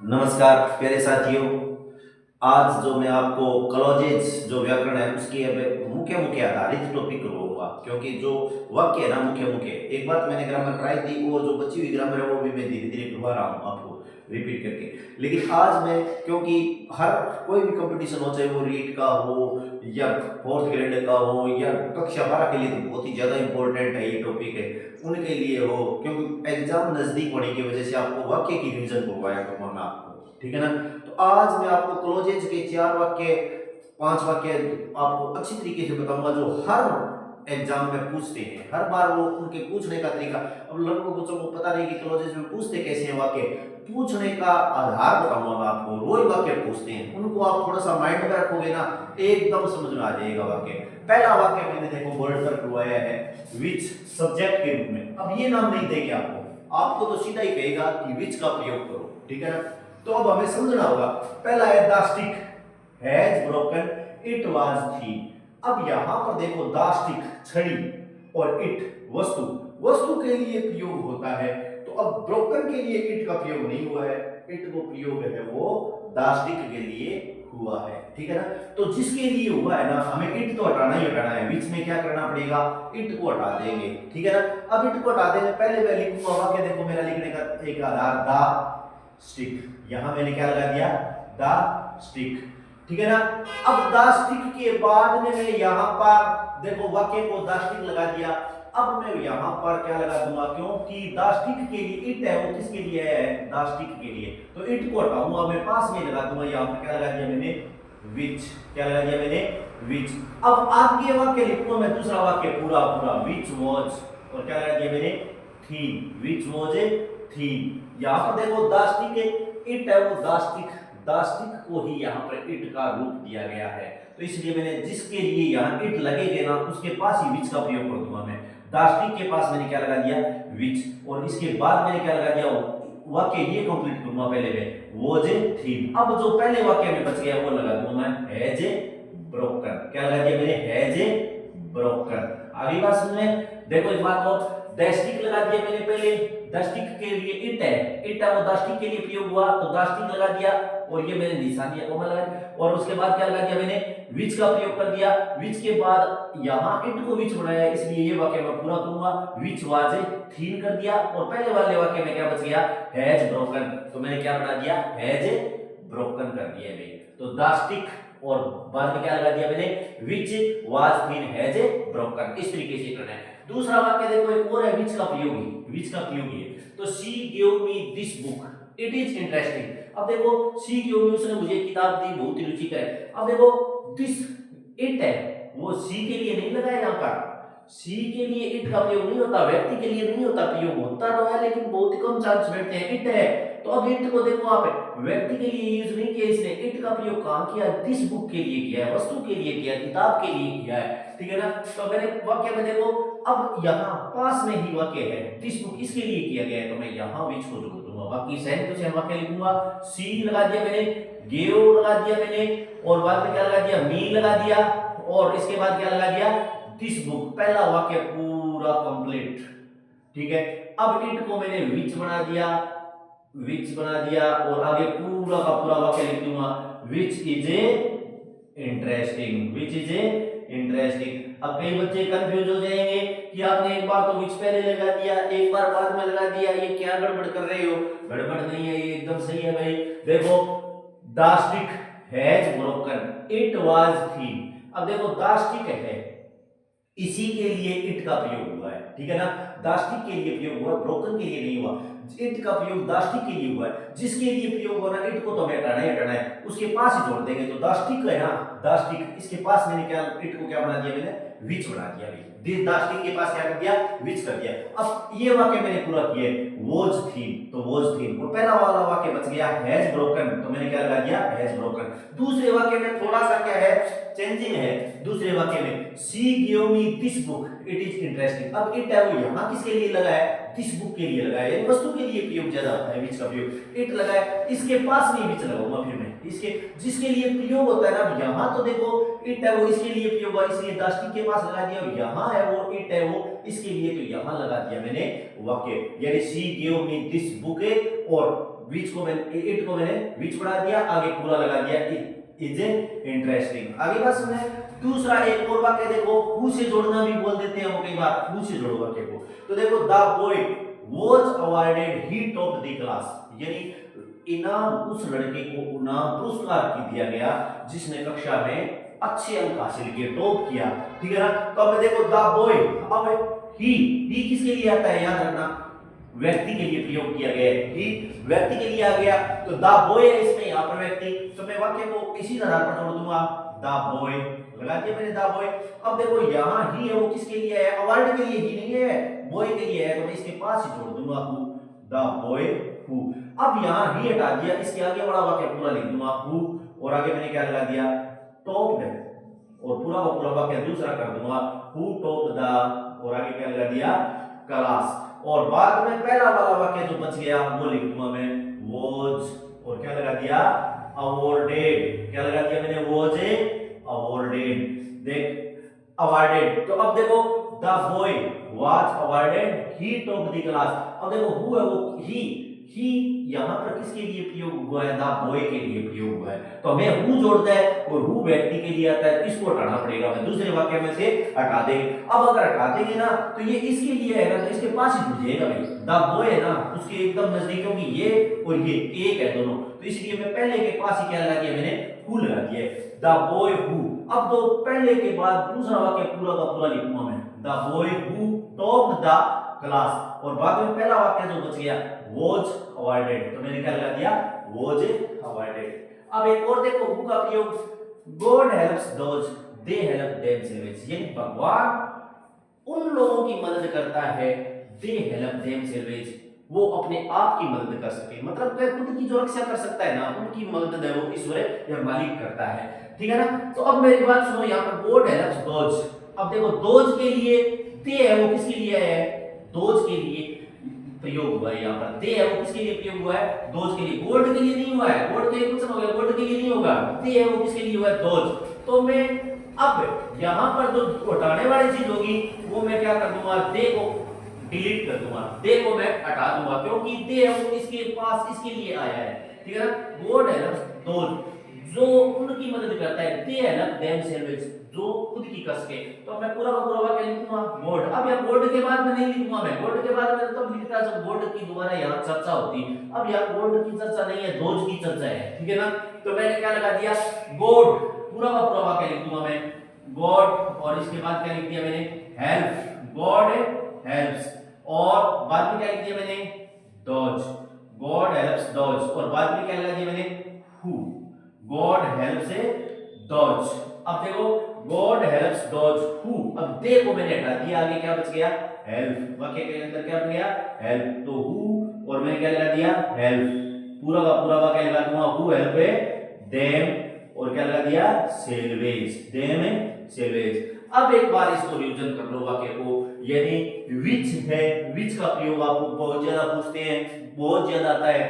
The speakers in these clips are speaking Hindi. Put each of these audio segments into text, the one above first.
नमस्कार प्यारे साथियों। आज जो मैं आपको क्लॉजेज जो व्याकरण है उसकी अब मुख्य मुख्य आधारित टॉपिक करूंगा, क्योंकि जो वाक्य है ना मुख्य मुख्य, एक बात मैंने ग्रामर कराई थी और जो बची हुई ग्रामर है वो भी मैं धीरे धीरे करवा रहा हूँ आपको रिपीट करके। लेकिन आज मैं, क्योंकि हर कोई भी कंपटीशन हो, चाहे वो रीट का हो या फोर्थ ग्रेड का हो या कक्षा 12 के लिए, तो बहुत ही ज़्यादा इंपॉर्टेंट है ये टॉपिक है उनके लिए हो, क्योंकि एग्जाम नज़दीक होने की वजह से आपको वाक्य की रिवीजन करवाया करूँगा मैं आपको, ठीक है ना। तो आज मैं आपको क्लोजेज के 4 वाक्य 5 वाक्य आपको अच्छी तरीके से बताऊंगा जो हर एग्जाम में पूछते हैं, हर बार वो उनके पूछने का तरीका। अब लगभग बच्चों को पता नहीं कि क्लोजेज में पूछते कैसे हैं वाक्य, पूछने का आधार बताऊंगा मैं आपको। रोज वाक्य पूछते हैं, उनको आप थोड़ा सा माइंड में रखोगे ना, एकदम समझ में आ जाएगा वाक्य। पहला वाक्य मैंने देखो बोल्ड पर करवाया है, विच सब्जेक्ट के रूप में। अब ये नाम नहीं देंगे आपको तो सीधा ही कहेगा कि विच का प्रयोग करो, ठीक है ना। तो अब हमें समझना होगा, पहला है the stick has broken it was थी। अब यहां पर देखो द स्टिक छड़ी और इट वस्तु, वस्तु के लिए प्रयोग होता है। तो अब ब्रोकन के लिए इट का प्रयोग नहीं हुआ है, इट को प्रयोग है वो द स्टिक के लिए हुआ है, ठीक है ना। तो जिसके लिए हुआ है ना, हमें इट तो हटाना ही हटाना है, बीच में क्या करना पड़ेगा, इट को हटा देंगे, ठीक है ना। अब इट को हटा देंगे, पहले मैं लिखूंगा वाक्य, देखो मेरा लिखने का एक आधार द स्टिक, यहां मैंने क्या लगा दिया, द स्टिक, ठीक है ना। अब द स्टिक के बाद में मैं यहां पर देखो वाक्य को द स्टिक लगा दिया। अब मैं यहां पर क्या लगा दूंगा, क्योंकि द स्टिक के लिए इट है, वो किसके लिए है, द स्टिक के लिए, तो इट को हटाऊंगा मैं, पास में लगा दूंगा, यहां पर क्या लगा दिया मैंने, विच, क्या लगा दिया मैंने, विच। अब आगे वाक्य लिखूंगा मैं, दूसरा वाक्य पूरा पूरा, विच वॉज, और क्या लगा दिया मैंने, थी, विच वॉज थी। यहां पर देखो द स्टिक इट है, वो द स्टिक को ही यहां पर इट का रूप दिया गया है, तो इसलिए मैंने जिसके लिए यहां इट लगेगे ना उसके पास ही विच का प्रयोग कर दूंगा मैं। द स्टिक के पास मैंने क्या लगा दिया, विच, और इसके बाद मैंने क्या लगा दिया, वाक्य ये कंप्लीट करूंगा पहले में, वो जे थी। अब जो पहले वाक्य में बच गया वो लगा दूंगा मैं, हैज ब्रोकन, क्या लगा दिया मैंने, हैज ब्रोकन। अगली बात समझ में, देखो इस बात को, द स्टिक लगा दिया मैंने पहले, द स्टिक के लिए इट है, इट है वो द स्टिक के लिए प्रयोग हुआ, तो द स्टिक लगा दिया, और ये मैंने निशानी है वो लगा दिया, और उसके बाद क्या लगा दिया मैंने, विच का प्रयोग कर दिया। विच के बाद यहां इट को विच बनाया, इसलिए ये वाक्य मैं पूरा करूंगा, विच वाज थीन कर दिया, और पहले वाले वाक्य में क्या बच गया, हैज ब्रोकन, तो मैंने क्या बना दिया, हैज ब्रोकन कर दिया मैंने। तो द स्टिक और बाद में क्या लगा दिया मैंने, which was thin has broken, इस तरीके से करना है। दूसरा वाक्य देखो एक और है, विच का प्रयोग ही, विच का प्रयोग ही है, तो she give me this book it is interesting. अब देखो शी गिव मी, उसने मुझे किताब दी, बहुत ही रुचिकर है। अब देखो दिस इट है, वो शी के लिए नहीं लगा है, यहां पर शी के लिए इट का प्रयोग नहीं होता, व्यक्ति के लिए नहीं होता, प्रयोग होता तो है लेकिन बहुत ही कम चांस बैठते हैं, इट है। तो अब इट को देखो आप व्यक्ति के लिए यूज नहीं किया, इसने इट का प्रयोग कहां किया, दिस बुक के लिए किया है, वस्तु के लिए किया, किताब के लिए किया है, ठीक है ना। तो मैंने वाक्य में देखो, अब यहां पास में ही वाक्य है, दिस बुक इसके लिए किया गया है, तो मैं यहां विच को जोड़ दूंगा, बाकी सेंटेंस से वाक्य लिखूंगा, सी लगा दिया मैंने, गिव लगा दिया मैंने, और बाद में क्या लगा दिया, मी लगा दिया, और इसके बाद क्या लगा दिया, दिस बुक। पहला वाक्य पूरा कंप्लीट, ठीक है। अब इट को मैंने विच बना दिया, विच बना दिया, और आगे पूरा का पूरा वाक्य लिख दूंगा, which is a interesting, which is a interesting. अब कई बच्चे कंफ्यूज हो जाएंगे कि आपने एक बार तो विच पहले लगा दिया, एक बार बाद में लगा दिया, ये क्या गड़बड़ कर रहे हो। गड़बड़ नहीं है, ये एकदम सही है भाई। देखो the stick has broken it was थी, अब देखो द स्टिक है, इसी के लिए इट का प्रयोग हुआ है, ठीक है ना। दाष्टिक के लिए प्रयोग हुआ, ब्रोकन के लिए नहीं हुआ। इट का प्रयोग दाष्टिक के लिए हुआ है, जिसके लिए प्रयोग हो रहा है इट को तो हमें हटाना ही हटाना है, उसके पास ही जोड़ देंगे। तो दाष्टिक है ना, दाष्टिक, इसके पास मैंने क्या, इट को क्या बना दिया मैंने, विच बना दिया। दाष्टिक के पास क्या कर दिया, विच कर दिया। अब ये वाक्य मैंने पूरा किया, वॉज थी, तो वॉज थी, और पहला वाला वाक्य बच गया हैज ब्रोकन, तो मैंने क्या लगा दिया, हैज ब्रोकन। दूसरे वाक्य में थोड़ा सा क्या है, चेंजिंग है। दूसरे वाक्य में see give me this book it is interesting, अब इट है वो यहां किसके लिए लगा है, दिस बुक के लिए लगा है, यानी वस्तु के लिए प्रयोग ज्यादा होता है विच का प्रयोग, इट लगा है, इसके पास नहीं विच लगाऊंगा फिर मैं, इसके जिसके लिए प्रयोग होता है ना, यहां तो देखो इट है वो इसके लिए प्रयोग हुआ, इसलिए दाष्टिक के पास लगा दिया, और यहां है वो इट है वो इसके लिए, तो यहां लगा दिया मैंने वाक्य, यानी she give me this book और विच को मैंने इट को मैंने विच बढ़ा दिया, आगे पूरा लगा दिया इज इंटरेस्टिंग। आगे बात सुने, दूसरा एक और वाक्य देखो, हु से जोड़ना भी बोल देते हैं वो कई बार, हु से जोड़ो वाक्य को। तो देखो the boy was awarded he top the class, यानी इनाम उस लड़के को इनाम पुरस्कार की दिया गया जिसने कक्षा में अच्छे अंक हासिल किए, टॉप किया, ठीक है ना। तो अब देखो द बॉय, अब ही किसके लिए आता है याद रखना, व्यक्ति के लिए प्रयोग किया गया है, ही व्यक्ति के लिए आ गया, तो द बॉय है इसमें यहां पर व्यक्ति, तो मैं वाक्य को इसी आधार पर जोड़ दूंगा, द बॉय लगा दिया मैंने द बॉय। अब देखो यहां ही है वो किसके लिए है, अवार्ड के लिए ही नहीं है, बॉय के लिए है, तो मैं इसके पास ही जोड़ दूंगा हु, द बॉय हु। अब यहां ही हटा दिया, इसके आगे वाला वाक्य पूरा लिख दूंगा हु, और आगे मैंने क्या लगा दिया टॉप्ड, और पूरा का पूरा वाक्य दूसरा कर दूंगा हु टॉप्ड द, और आगे क्या लगा दिया क्लास, और बाद में पहला वाला वाक्य जो बच गया वो लिख दूंगा मैं वाज, और क्या लगा दिया अवॉर्डेड, क्या लगा दिया मैंने वाज अवॉर्डेड, देख अवॉर्डेड। तो अब देखो the boy was awarded he top the class. अब देखो हु है वो ही यहां पर किसके लिए प्रयोग हुआ है, द बॉय के लिए प्रयोग हुआ है, तो हमें हु जोड़ता है और हु व्यक्ति के लिए आता है, तो इसको हटाना पड़ेगा, मैं दूसरे वाक्य में से हटा देंगे। अब अगर हटा देंगे ना तो ये इसके लिए है ना, तो इसके पास ही जुड़ जाएगा भाई, द बॉय है ना उसके एकदम नजदीक, क्योंकि ये और ये एक है दोनों, तो इसलिए मैं पहले के पास ही क्या लगा दिया मैंने हु लगा दिया, द बॉय हु। अब तो पहले के बाद दूसरा वाक्य पूरा का पूरा लिखूंगा मैं, the boy who topped the class, और बाद में पहला वाक्य जो बच गया वाज अवॉर्डेड, तो मैंने क्या लगा दिया वाज अवॉर्डेड। अब एक और देखो हु का प्रयोग, God helps those they help themselves, यानी भगवान उन लोगों की मदद करता है, दे हेल्प देमसेल्व्स वो अपने आप की मदद कर सके, मतलब खुद की जो रक्षा कर सकता है ना उनकी मदद है वो ईश्वर या मालिक करता है, ठीक है ना। तो अब मेरी बात सुनो, यहाँ पर गॉड हेल्प्स दोज, अब देखो दोज के लिए दे है वो किसके लिए है, दोज के लिए प्रयोग हुआ है, यहाँ पर दे है वो किसके लिए प्रयोग हुआ है, दोज के लिए, गॉड के लिए नहीं हुआ है, गॉड के लिए कुछ हो गया, गॉड के लिए नहीं होगा, दे है वो किसके लिए हुआ है दोज। तो मैं अब यहाँ पर जो हटाने वाली चीज होगी वो मैं क्या कर दूंगा, दे को डिलीट कर दूंगा, दे को मैं हटा दूंगा, क्योंकि दे है वो इसके पास इसके लिए आया है, ठीक है ना। गॉड हेल्प्स दोज जो उनकी मदद करता है, दे हेल्प देमसेल्व्स जो खुद की कस के, तो मैं पूरा का पूरा वाक्य लिखूंगा गॉड। अब यहां गॉड के बाद में नहीं लिखूंगा मैं, गॉड के बाद में तब लिखता जब गॉड की दोबारा यहां चर्चा होती, अब यहां गॉड की चर्चा नहीं है, दोज की चर्चा है, ठीक है ना। तो मैंने क्या लगा दिया गॉड, पूरा का पूरा वाक्य लिख दूंगा मैं गॉड, और इसके बाद क्या लिख दिया मैंने हेल्प, गॉड हेल्प्स, और बाद में क्या लिख दिया मैंने दोज, गॉड हेल्प्स दोज, और बाद में क्या लगा दिया मैंने हु, गॉड हेल्प्स दोज। अब देखो गॉड हेल्प्स दोज हु, अब दे को मैंने हटा दिया, आगे क्या बच गया हेल्प, वाक्य के अंदर क्या बच गया हेल्प, तो हु और मैंने क्या लगा दिया हेल्प, पूरा का पूरा वाक्य लगा दूंगा हु हेल्प देम, और क्या लगा दिया सेल्वेज, देम सेल्वेज। अब एक बार इसको रिवीजन कर लो वाक्य को, यानी विच है, विच का प्रयोग आपको बहुत ज्यादा पूछते हैं, बहुत ज्यादा आता है,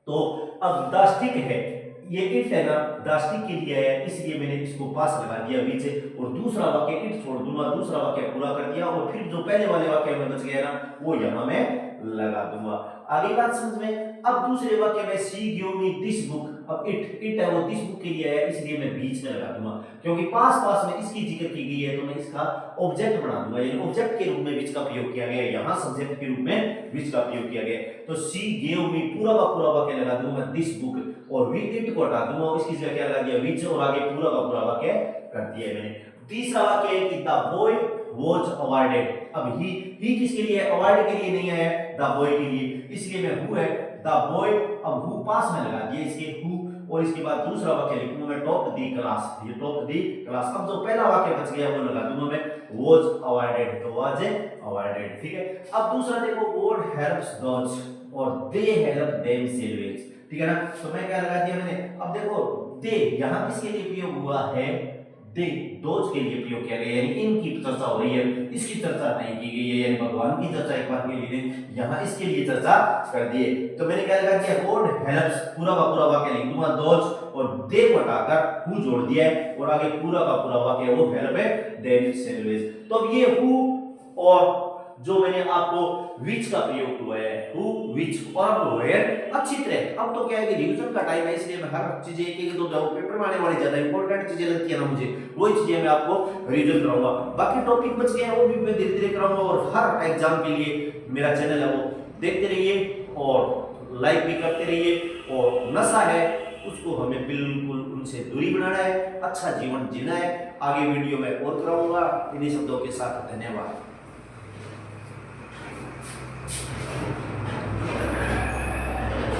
तो अब द स्टिक है, ये इट है ना, द स्टिक के लिए है, इसलिए मैंने इसको पास लगा दिया विच, और दूसरा वाक्य इट छोड़ दूंगा, दूसरा वाक्य पूरा कर दिया, और फिर जो पहले वाले वाक्य में बच गया ना वो यहां मैं लगा दूंगा। आगे बात समझ में। अब दूसरे वाक्य में she give me this book, अब इट है वो दिस बुक के लिए है, इसलिए मैं बीच में लगा दूंगा, क्योंकि पास पास में इसकी जिक्र की गई है, तो मैं इसका ऑब्जेक्ट बना दूंगा, यानी ऑब्जेक्ट के रूप में विच का प्रयोग किया गया है, यहां सब्जेक्ट के रूप में विच का प्रयोग किया गया है। तो शी गिव मी पूरा का पूरा वाक्य लगा दूंगा दिस बुक, और वी इट को हटा दूंगा, इसकी जगह क्या लगा दिया विच, और आगे पूरा का पूरा वाक्य कर दिया मैंने। तीसरा वाक्य है कि द बॉय वाज अवार्डेड, अब ही किसके लिए है, अवार्ड के लिए नहीं है, द बॉय के लिए, इसलिए मैं हु है द बॉय, अब हु पास में लगा दिया इसके हु, और इसके बाद दूसरा वाक्य लिखूंगा मैं टॉप दी क्लास, ये टॉप दी क्लास। अब जो पहला वाक्य बच गया वो लगा दूंगा मैं वाज अवार्डेड, तो वाज अवार्डेड, ठीक है। अब दूसरा देखो गॉड हेल्प्स दोज और दे हेल्प देमसेल्व्स, ठीक है ना। तो मैं क्या लगा दिया मैंने, अब देखो दे यहां किसके लिए प्रयोग हुआ है, दे दोज के लिए प्रयोग किया गया, यानी इनकी चर्चा हो रही है, इसकी चर्चा नहीं की गई है, यानी भगवान की चर्चा एक बार के लिए यहाँ इसके लिए चर्चा कर दिए। तो मैंने क्या लगा दिया, गॉड हेल्प्स, पूरा का पूरा वाक्य लिख दूंगा, दोज और दे हटाकर हु जोड़ दिया है, और आगे पूरा का पूरा वाक्य वो हेल्प है, देट सैंडविच। तो अब ये हु और जो मैंने आपको विच का प्रयोग हुआ है, हु विच और वेयर, अच्छी तरह। अब तो क्या है कि रिवीजन का टाइम है, इसलिए मैं हर चीजें एक एक दो दो पेपर में आने वाली ज्यादा इंपॉर्टेंट चीजें लगती है ना मुझे, वही चीजें मैं आपको रिवीजन कराऊंगा। बाकी टॉपिक बच गए हैं वो भी मैं धीरे धीरे कराऊंगा, और हर एग्जाम के लिए मेरा चैनल है वो देखते रहिए और लाइक भी करते रहिए। और नशा है उसको हमें बिल्कुल उनसे दूरी बनाना है, अच्छा जीवन जीना है। आगे वीडियो में और कराऊंगा। इन्हीं शब्दों के साथ धन्यवाद।